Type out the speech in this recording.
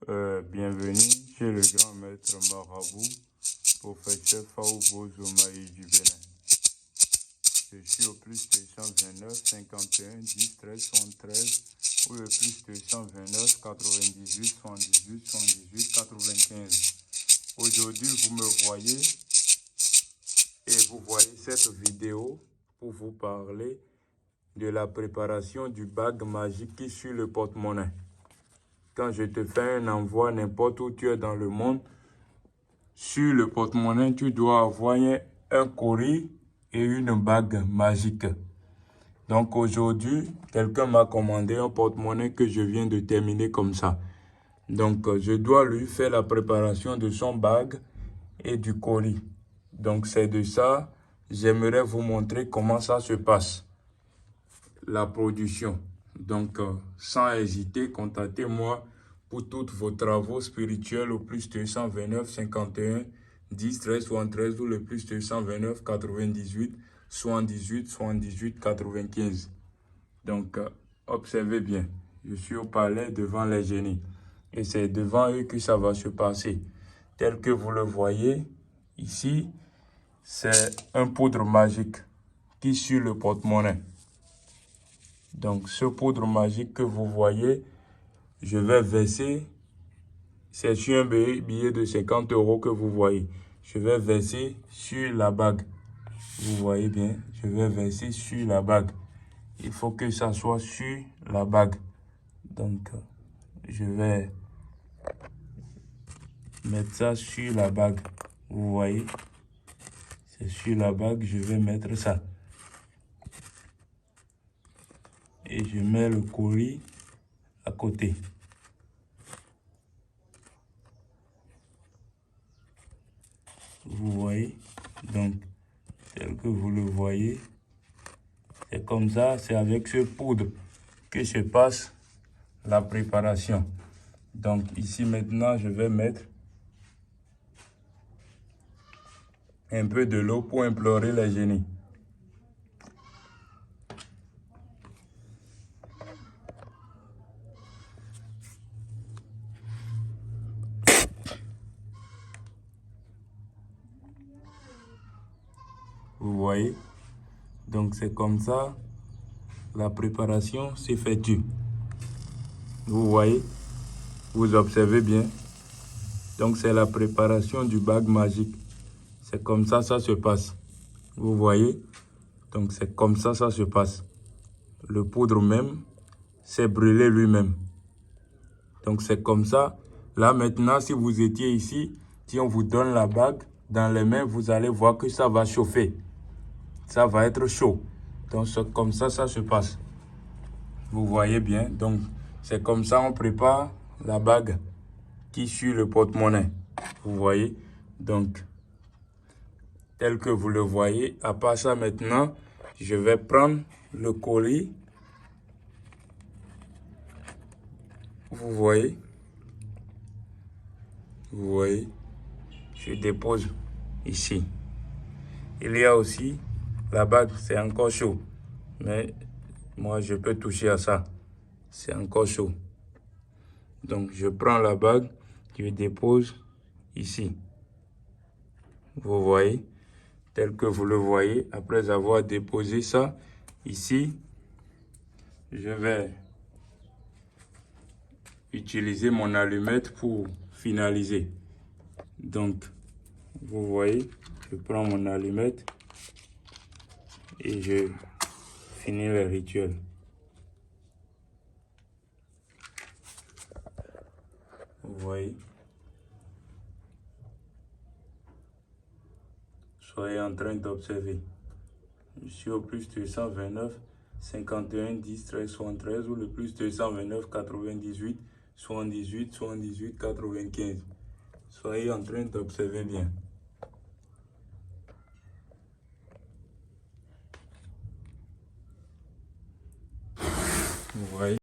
Bienvenue chez le grand maître marabout, professeur Faou Bozomaï du Bénin. Je suis au plus 229 51 10 13 73 ou le plus 229 98 78 78 95. Aujourd'hui, vous me voyez et vous voyez cette vidéo pour vous parler de la préparation du bague magique qui suit le porte-monnaie. Quand je te fais un envoi n'importe où tu es dans le monde, sur le porte-monnaie, tu dois avoir un courrier et une bague magique. Donc aujourd'hui, quelqu'un m'a commandé un porte-monnaie que je viens de terminer comme ça. Donc je dois lui faire la préparation de son bague et du courrier. Donc c'est de ça, j'aimerais vous montrer comment ça se passe. La production. Donc sans hésiter, contactez-moi pour tous vos travaux spirituels au plus 229 51 10 13 73 ou le plus 229 98 78 78 95. Donc observez bien, je suis au palais devant les génies et c'est devant eux que ça va se passer. Tel que vous le voyez ici, c'est un poudre magique qui suit le porte-monnaie. Donc, ce poudre magique que vous voyez, je vais verser, c'est sur un billet de 50 € que vous voyez. Je vais verser sur la bague. Vous voyez bien, je vais verser sur la bague. Il faut que ça soit sur la bague. Donc, je vais mettre ça sur la bague. Vous voyez, c'est sur la bague, je vais mettre ça. Et je mets le courrier à côté. Vous voyez, donc tel que vous le voyez, c'est comme ça, c'est avec ce poudre que se passe la préparation. Donc ici maintenant, je vais mettre un peu de l'eau pour implorer les génies. Vous voyez, donc c'est comme ça la préparation s'effectue. Vous voyez, vous observez bien. Donc c'est la préparation du bague magique. C'est comme ça se passe. Vous voyez, donc c'est comme ça se passe. Le poudre même s'est brûlé lui-même. Donc c'est comme ça. Là maintenant, si vous étiez ici, si on vous donne la bague dans les mains, vous allez voir que ça va chauffer. Ça va être chaud. Donc c'est comme ça se passe. Vous voyez bien. Donc c'est comme ça on prépare la bague qui suit le porte-monnaie. Vous voyez. Donc tel que vous le voyez. À part ça maintenant, je vais prendre le colis. Vous voyez. Vous voyez. Je dépose ici. Il y a aussi la bague, c'est encore chaud. Mais moi, je peux toucher à ça. C'est encore chaud. Donc, je prends la bague, je dépose ici. Vous voyez, tel que vous le voyez. Après avoir déposé ça ici, je vais utiliser mon allumette pour finaliser. Donc, vous voyez, je prends mon allumette et je finis le rituel. Vous voyez. Soyez en train d'observer. Je suis au plus 229 51 10 13 73 ou le plus 229 98 78 78 95. Soyez en train d'observer bien. Vous voyez.